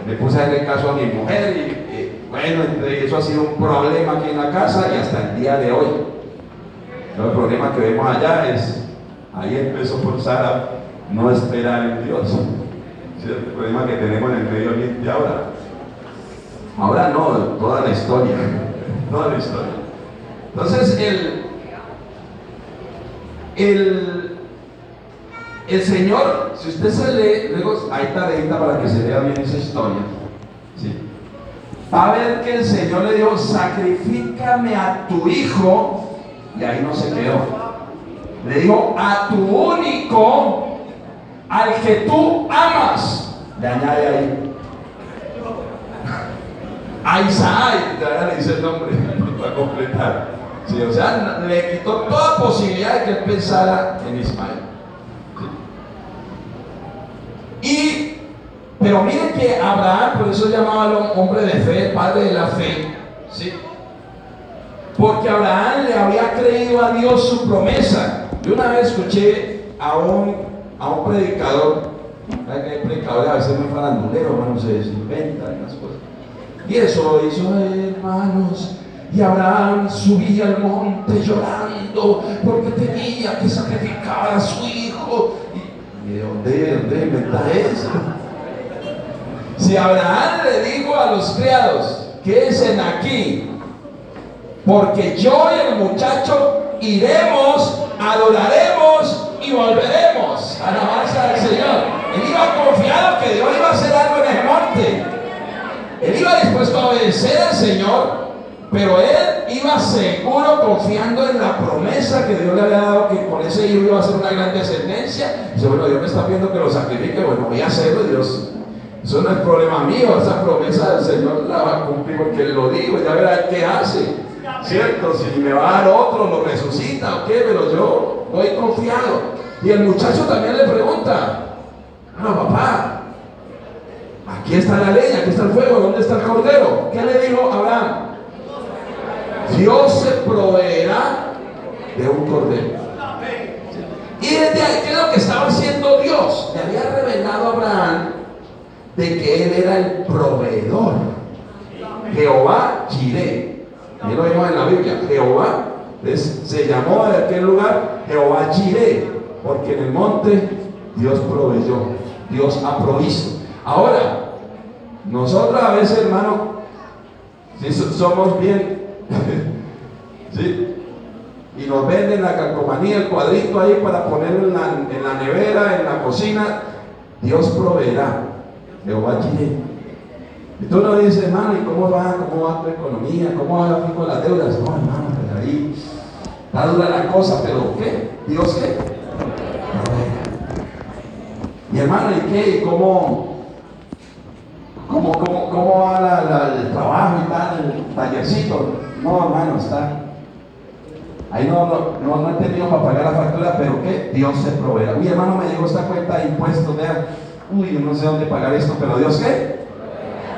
le puse a hacerle caso a mi mujer y bueno, eso ha sido un problema aquí en la casa y hasta el día de hoy. El problema que vemos allá es, ahí empezó por Sara no esperar en Dios. ¿Sí? El problema que tenemos en el Medio Oriente ahora no, toda la historia. Entonces el Señor, si usted se lee, luego hay tareita para que se lea bien esa historia, ¿sí? Va a ver que el Señor le dijo: sacrifícame a tu hijo, y ahí no se quedó. Le dijo: a tu único, al que tú amas. Le añade ahí a Isaac, ya le dice el nombre para completar. Sí, o sea, le quitó toda posibilidad de que él pensara en Ismael. Sí. Pero miren que Abraham, por eso llamaba al hombre de fe, padre de la fe, ¿sí? Porque Abraham le había creído a Dios su promesa. Yo una vez escuché a un predicador, ¿sabes que hay predicadores a veces muy faranduleros, hermanos? Se inventan las cosas. Y eso hizo, hermanos. Y Abraham subía al monte llorando porque tenía que sacrificar a su hijo. ¿Y de dónde inventa eso? Si Abraham le dijo a los criados: quédense aquí, porque yo y el muchacho iremos, adoraremos y volveremos. Alabanza al Señor. Él iba confiado que Dios iba a hacer algo en el monte. Él iba dispuesto a obedecer al Señor, pero él iba seguro, confiando en la promesa que Dios le había dado, que con ese hijo iba a ser una gran descendencia. Dice: bueno, Dios me está pidiendo que lo sacrifique, bueno, voy a hacerlo. Dios, eso no es problema mío, esa promesa del Señor la va a cumplir porque Él lo dijo, ya verá qué hace, ¿cierto? Si me va a dar otro, lo resucita o qué, pero yo voy confiado. Y el muchacho también le pregunta: bueno, papá, aquí está la leña, aquí está el fuego, ¿dónde está el cordero? ¿Qué le dijo Abraham? Dios se proveerá de un cordero. Y desde ahí, ¿qué es lo que estaba haciendo Dios? Le había revelado a Abraham de que él era el proveedor. Jehová Jireh. Y lo vimos en la Biblia. Jehová se llamó de aquel lugar Jehová Jireh, porque en el monte Dios proveyó, Dios ha provisto. Ahora, nosotros a veces, hermano, si somos bien ¿sí? Y nos venden la calcomanía, el cuadrito ahí para ponerlo en la nevera, en la cocina. Dios proveerá, Jehová Jireh. Y tú no dices: hermano, ¿y cómo va tu economía? ¿Cómo va aquí con las deudas? No, hermano, pues ahí está dura la cosa, pero ¿qué? ¿Dios qué? Proveerá. Y hermano, ¿y qué? ¿Cómo va el trabajo y tal, el tallercito? No, hermano, está. Ahí no he tenido para pagar la factura, pero ¿qué? Dios se proveerá. Uy, hermano, me llegó esta cuenta de impuestos, vean. Uy, yo no sé dónde pagar esto, pero ¿Dios qué?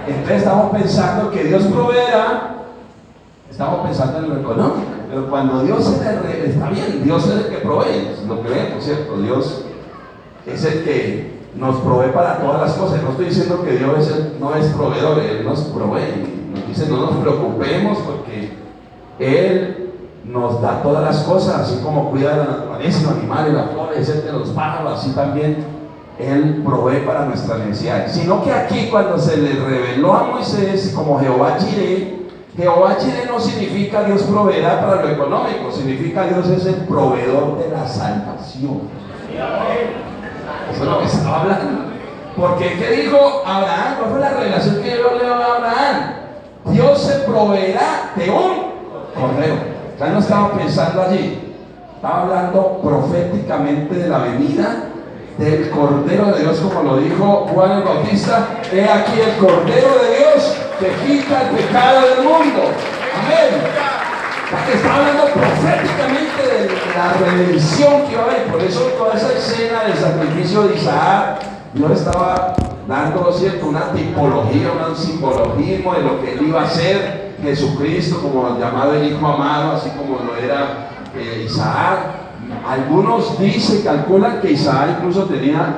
Entonces estamos pensando que Dios proveerá. estamos pensando en lo económico, pero cuando Dios está bien, Dios es el que provee, lo creemos, ¿cierto? Dios es el que nos provee para todas las cosas. No estoy diciendo que Dios no es proveedor, Él nos provee. Nos dice no nos preocupemos porque Él nos da todas las cosas, así como cuida de la naturaleza, los animales, las flores, etc., los pájaros, así también Él provee para nuestras necesidades. Sino que aquí cuando se le reveló a Moisés como Jehová Jireh no significa Dios proveerá para lo económico, significa Dios es el proveedor de la salvación. Eso es lo que estaba hablando. Porque ¿qué dijo Abraham? ¿Cuál fue la revelación que Dios le dio a Abraham? Dios se proveerá de un cordero. Ya no estaba pensando allí, estaba hablando proféticamente de la venida del Cordero de Dios, como lo dijo Juan el Bautista. He aquí el Cordero de Dios que quita el pecado del mundo. Amén. Está hablando proféticamente de la redención que va a haber. Por eso toda esa escena del sacrificio de Isaac, Dios estaba dando, ¿cierto?, una tipología, un simbologismo de lo que Él iba a ser, Jesucristo, como llamado el Hijo amado, así como lo era Isaac. Algunos calculan que Isaac incluso tenía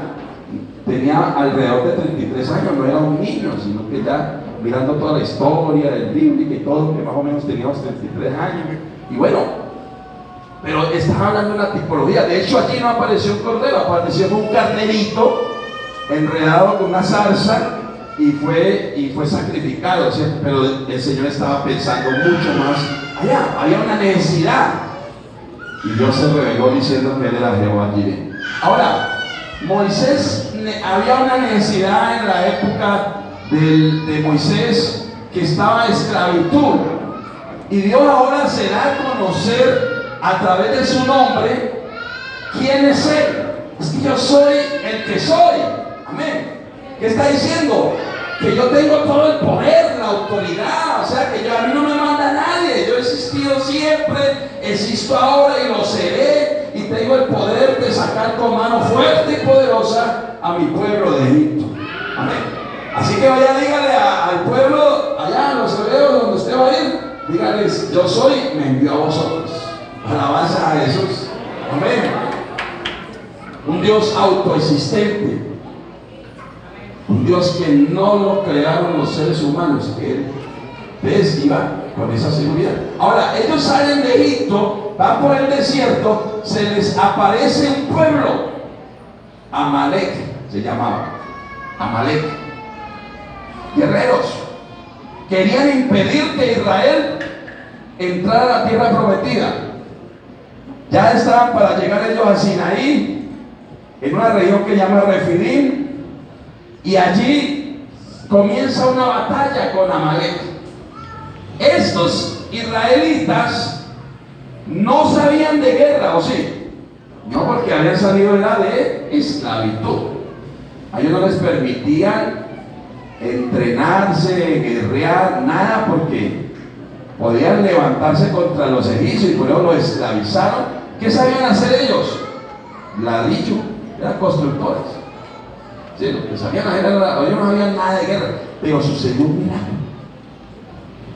alrededor de 33 años, no era un niño, sino que ya mirando toda la historia del bíblica y todo, que más o menos teníamos 33 años. Y bueno, pero estaba hablando de una tipología. De hecho, allí no apareció un cordero, apareció un carnerito enredado con una zarza y fue sacrificado, ¿cierto? Pero el Señor estaba pensando mucho más allá. Había una necesidad y Dios se reveló diciendo que Él era Jehová Jireh. Ahora, Moisés, había una necesidad en la época de Moisés, que estaba en esclavitud, y Dios ahora se da a conocer a través de su nombre quién es Él. Es que yo soy el que soy. Amén. ¿Qué está diciendo? Que yo tengo todo el poder, la autoridad, o sea que a mí no me manda nadie. Yo he existido siempre, existo ahora y lo seré, y tengo el poder de sacar con mano fuerte y poderosa a mi pueblo de Egipto. Amén. Así que vaya, dígale al pueblo allá, a los hebreos, donde usted va a ir, dígales, yo soy, me envió a vosotros. Alabanza a Jesús. Amén. Un Dios autoexistente, un Dios que no lo crearon los seres humanos, que Él iba con esa seguridad. Ahora, ellos salen de Egipto, van por el desierto, se les aparece un pueblo, Amalek se llamaba, Amalek. Guerreros querían impedir que Israel entrara a la tierra prometida. Ya estaban para llegar ellos a Sinaí, en una región que llama Refidim, y allí comienza una batalla con Amalek. Estos israelitas no sabían de guerra, ¿o sí? No, porque habían salido de esclavitud. A ellos no les permitían entrenarse, guerrear, nada, porque podían levantarse contra los egipcios y por eso los esclavizaron. ¿Qué sabían hacer ellos? Ladrillo, eran constructores. Sí, lo que sabían hacer era, ellos no sabían nada de guerra, pero sucedió un milagro.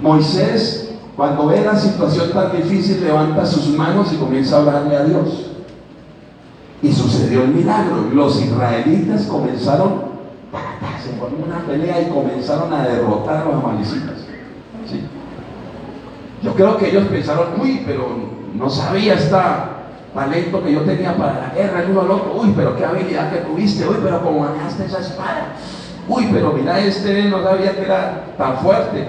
Moisés, cuando ve la situación tan difícil, levanta sus manos y comienza a orarle a Dios. Y sucedió el milagro. Los israelitas comenzaron, se formó una pelea y comenzaron a derrotar a los amalecitas. ¿Sí? Yo creo que ellos pensaron, uy, pero no sabía este talento que yo tenía para la guerra, el uno al otro. Uy, pero qué habilidad que tuviste. Uy, pero cómo manejaste esa espada. Uy, pero mira, no sabía que era tan fuerte.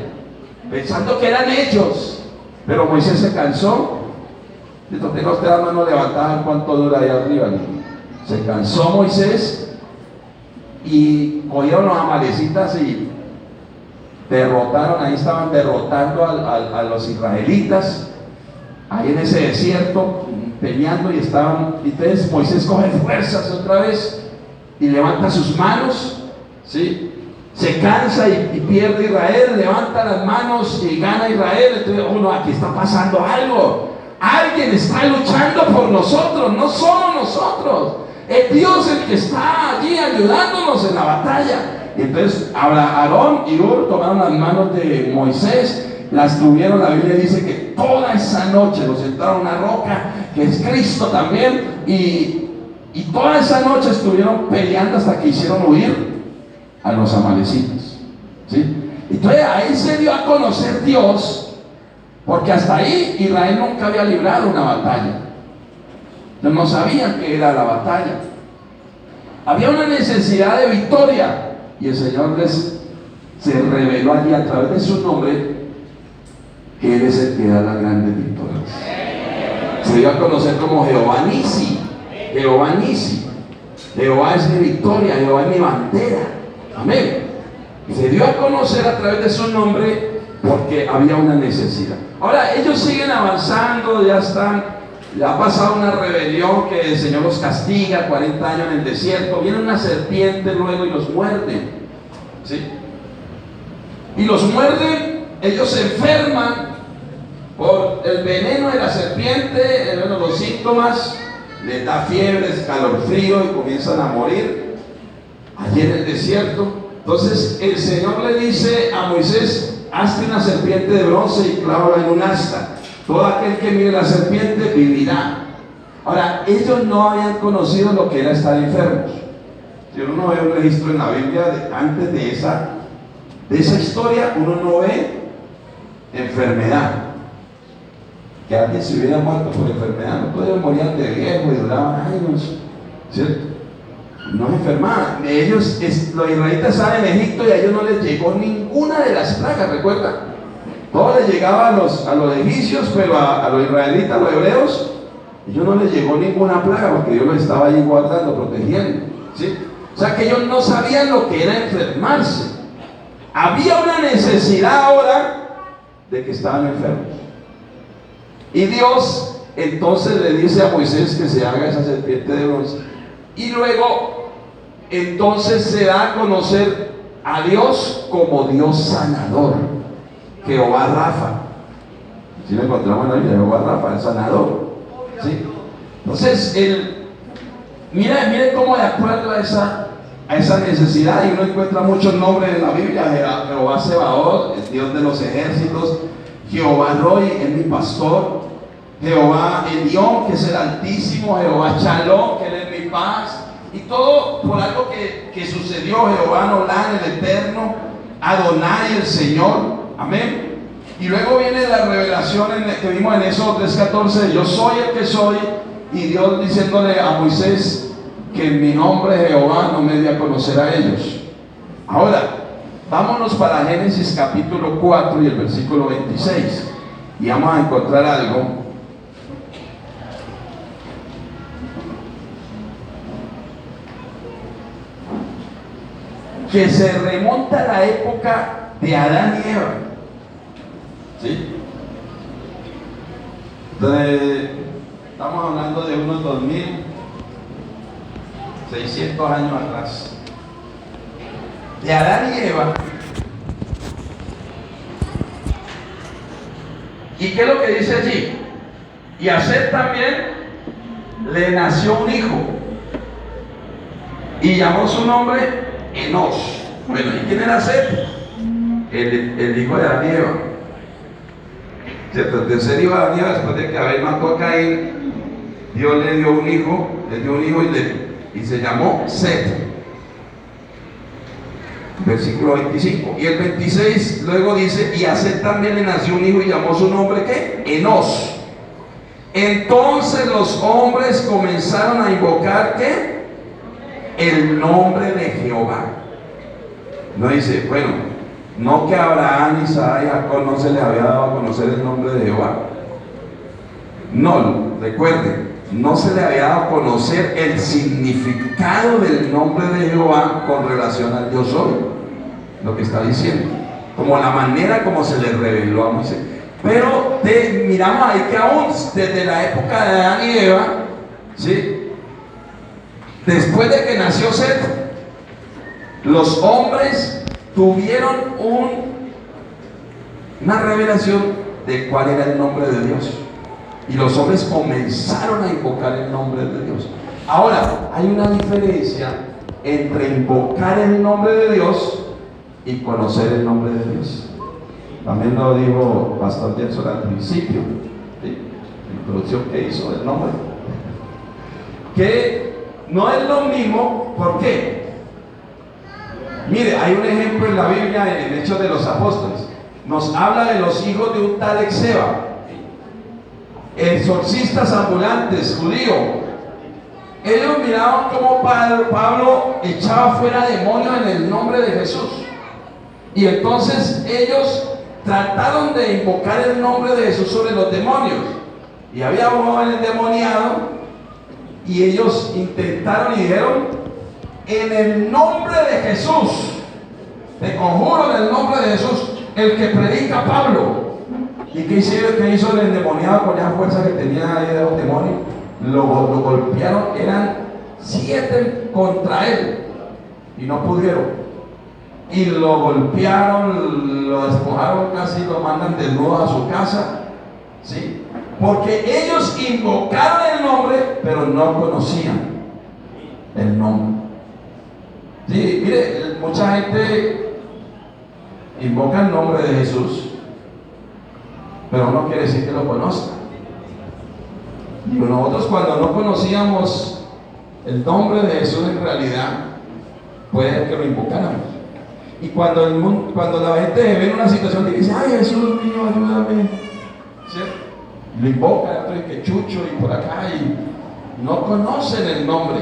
Pensando que eran ellos. Pero Moisés se cansó. Tenga usted la mano levantada, ¿cuánto dura ahí arriba? Se cansó Moisés y cogieron los amalecitas y derrotaron, ahí estaban derrotando a los israelitas, ahí en ese desierto, peleando, y estaban. Entonces Moisés coge fuerzas otra vez y levanta sus manos, ¿sí? Se cansa y pierde Israel, levanta las manos y gana Israel. Entonces uno, aquí está pasando algo. Alguien está luchando por nosotros, no somos nosotros. Es Dios el que está allí ayudándonos en la batalla. Y entonces Aarón y Hur tomaron las manos de Moisés las tuvieron, la Biblia dice que toda esa noche los sentaron a una roca, que es Cristo también, y toda esa noche estuvieron peleando hasta que hicieron huir a los amalecitas, ¿sí? Entonces ahí se dio a conocer Dios, porque hasta ahí Israel nunca había librado una batalla. No sabían qué era la batalla. Había una necesidad de victoria y el Señor se reveló allí a través de su nombre, que Él es el que da las grandes victorias. Se dio a conocer como Jehová Nisi. Jehová Nisi. Jehová es mi victoria, Jehová es mi bandera. Amén. Se dio a conocer a través de su nombre porque había una necesidad. Ahora ellos siguen avanzando, ya ha pasado una rebelión que el Señor los castiga, 40 años en el desierto. Viene una serpiente luego y los muerde, ¿sí? Y los muerden, ellos se enferman por el veneno de la serpiente. Bueno, los síntomas: les da fiebre, escalofrío y comienzan a morir allí en el desierto. Entonces el Señor le dice a Moisés: hazte una serpiente de bronce y clávala en un asta. Todo aquel que mire la serpiente vivirá. Ahora, ellos no habían conocido lo que era estar enfermos. Si uno no ve un registro en la Biblia antes de esa historia, uno no ve enfermedad. Que alguien se hubiera muerto por enfermedad. No podían morir de viejo y duraban años, ¿cierto? No enfermaban. Ellos, los israelitas estaban en Egipto y a ellos no les llegó ninguna de las plagas, ¿recuerdan? Todo les llegaba a los egipcios, pero a los israelitas, a los hebreos, ellos no les llegó ninguna plaga porque Dios los estaba ahí guardando, protegiendo, ¿sí? O sea que ellos no sabían lo que era enfermarse. Había una necesidad ahora de que estaban enfermos. Y Dios entonces le dice a Moisés que se haga esa serpiente de bronce. Y luego, entonces se da a conocer a Dios como Dios sanador. Jehová Rafa. Si lo encontramos en la Biblia, Jehová Rafa, el sanador, ¿sí? Entonces, miren cómo de acuerdo a esa necesidad, y uno encuentra muchos nombres en la Biblia: Jehová Sebaot, el Dios de los ejércitos; Jehová Roi, es mi pastor; Jehová Elión, que es el Altísimo; Jehová Shalom, que Él es mi paz. Y todo por algo que sucedió: Jehová Nolan, el Eterno; Adonai, el Señor. Amén. Y luego viene la revelación que vimos en Éxodo 3:14: yo soy el que soy. Y Dios diciéndole a Moisés que en mi nombre Jehová no me dio a conocer a ellos. Ahora, vámonos para Génesis capítulo 4 y el versículo 26. Y vamos a encontrar algo que se remonta a la época de Adán y Eva, ¿sí? Entonces, estamos hablando de unos 2600 años atrás. De Adán y Eva. ¿Y qué es lo que dice allí? Y a Set también le nació un hijo, y llamó su nombre Enos. Bueno, ¿y quién era Set? El hijo de Adán y Eva, ¿cierto? El tercer hijo de Adán y Eva, después de que Abel mató a Caín, Dios le dio un hijo y se llamó Set. Versículo 25. Y el 26 luego dice: y a Set también le nació un hijo y llamó su nombre ¿qué? Enos. Entonces los hombres comenzaron a invocar ¿qué? El nombre de Jehová. No dice, bueno, no que a Abraham, Isaac y Jacob no se les había dado a conocer el nombre de Jehová. No, recuerden, no se les había dado a conocer el significado del nombre de Jehová con relación al Dios soy. Lo que está diciendo, como la manera como se les reveló a Moisés. Pero miramos ahí que aún desde la época de Adán y Eva, ¿sí? Después de que nació Set, los hombres tuvieron una revelación de cuál era el nombre de Dios, y los hombres comenzaron a invocar el nombre de Dios. Ahora, hay una diferencia entre invocar el nombre de Dios y conocer el nombre de Dios. También lo dijo Pastor Jetson al principio, ¿sí? La introducción que hizo del nombre. Que no es lo mismo, ¿por qué? Mire, hay un ejemplo en la Biblia, en el Hechos de los Apóstoles. Nos habla de los hijos de un tal Exeba, exorcistas ambulantes, judíos. Ellos miraban cómo Pablo echaba fuera demonios en el nombre de Jesús. Y entonces ellos trataron de invocar el nombre de Jesús sobre los demonios. Y había un joven endemoniado, y ellos intentaron y dijeron: en el nombre de Jesús, te conjuro en el nombre de Jesús, el que predica Pablo. ¿Y qué hizo el endemoniado con esa fuerza que tenía ahí de los demonios? Lo golpearon, eran 7 contra él, y no pudieron. Y lo golpearon, lo despojaron, casi lo mandan desnudo a su casa, ¿sí? Porque ellos invocaron el nombre, pero no conocían el nombre. Sí, mire, mucha gente invoca el nombre de Jesús, pero no quiere decir que lo conozca. Digo, nosotros cuando no conocíamos el nombre de Jesús, en realidad puede que lo invocáramos. Y cuando la gente se ve en una situación y dice: ay, Jesús mío, ayúdame, ¿cierto? Lo invoca, que Chucho y por acá, y no conocen el nombre,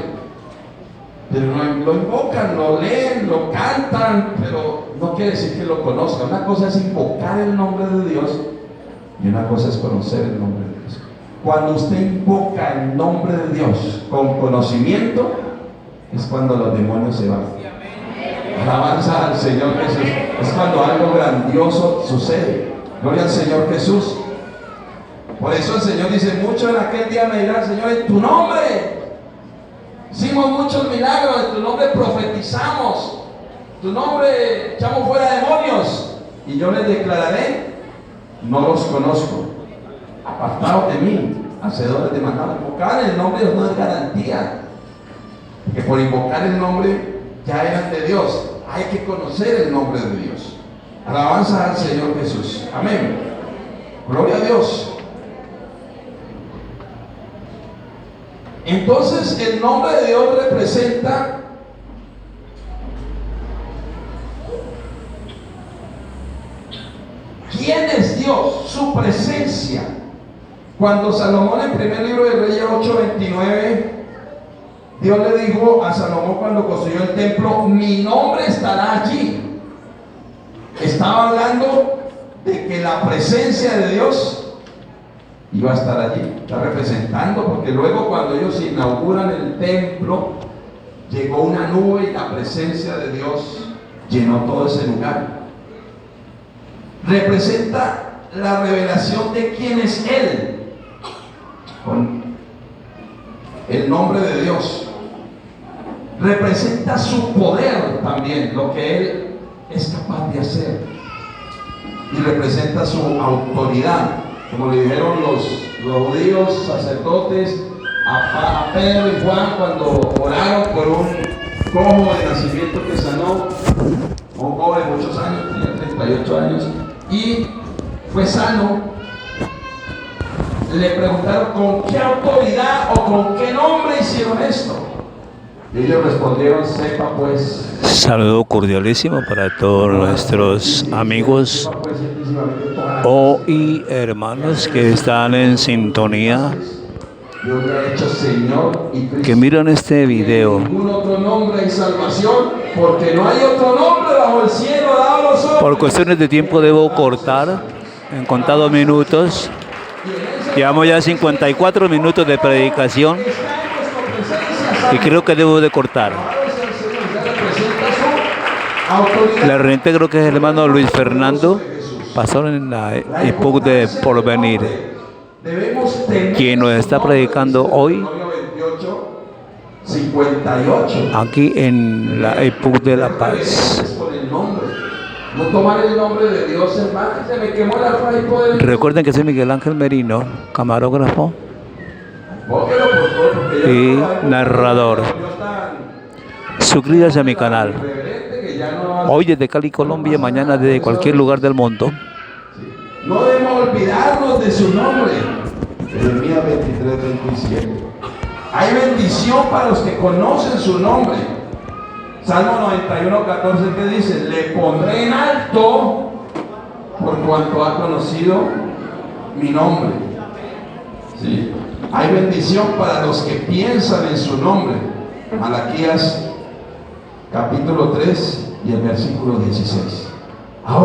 pero lo invocan, lo leen, lo cantan, pero no quiere decir que lo conozcan. Una cosa es invocar el nombre de Dios y una cosa es conocer el nombre de Dios. Cuando usted invoca el nombre de Dios con conocimiento, es cuando los demonios se van. Alabanza al Señor Jesús. Es cuando algo grandioso sucede. Gloria al Señor Jesús. Por eso el Señor dice: muchos en aquel día me dirán: Señor, en tu nombre hicimos muchos milagros, en tu nombre profetizamos, en tu nombre echamos fuera demonios. Y yo les declararé: no los conozco, apartados de mí, hacedores de maldad. Invocar el nombre de Dios no es garantía, que por invocar el nombre ya eran de Dios. Hay que conocer el nombre de Dios. Alabanza al Señor Jesús. Amén. Gloria a Dios. Entonces el nombre de Dios representa quién es Dios, su presencia. Cuando Salomón, en primer libro de Reyes 8:29, Dios le dijo a Salomón cuando construyó el templo: mi nombre estará allí. Estaba hablando de que la presencia de Dios iba a estar allí. Está representando, porque luego cuando ellos inauguran el templo, llegó una nube y la presencia de Dios llenó todo ese lugar. Representa la revelación de quién es Él, con el nombre de Dios. Representa su poder también, lo que Él es capaz de hacer. Y representa su autoridad, como le dijeron los judíos sacerdotes a Pedro y Juan cuando oraron por un cojo de nacimiento que sanó, un joven de muchos años, tenía 38 años, y fue sano. Le preguntaron: ¿con qué autoridad o con qué nombre hicieron esto? Y ellos respondieron: sepa pues. Saludo cordialísimo para todos nuestros amigos y hermanos que están en sintonía, que miran este video. Ningún otro nombre hay salvación, porque no hay otro nombre bajo el cielo dado a los hombres. Por cuestiones de tiempo debo cortar en contados minutos. Llevamos ya 54 minutos de predicación y creo que debo de cortar. Le reintegro que es el hermano Luis Fernando, pastor en la EPUC de Porvenir, quien nos está predicando hoy aquí en la EPUC de La Paz. No tomar el nombre de Dios, hermano, se me quemó la alfa y poder. Recuerden que soy Miguel Ángel Merino, camarógrafo y narrador. Suscríbase a mi canal. Hoy desde Cali, Colombia, mañana desde cualquier lugar del mundo. No debemos olvidarnos de su nombre. Jeremías 23:27. Hay bendición para los que conocen su nombre. Salmo 91:14, que dice: le pondré en alto por cuanto ha conocido mi nombre. ¿Sí? Hay bendición para los que piensan en su nombre. Malaquías capítulo 3 y el versículo 16. Ahora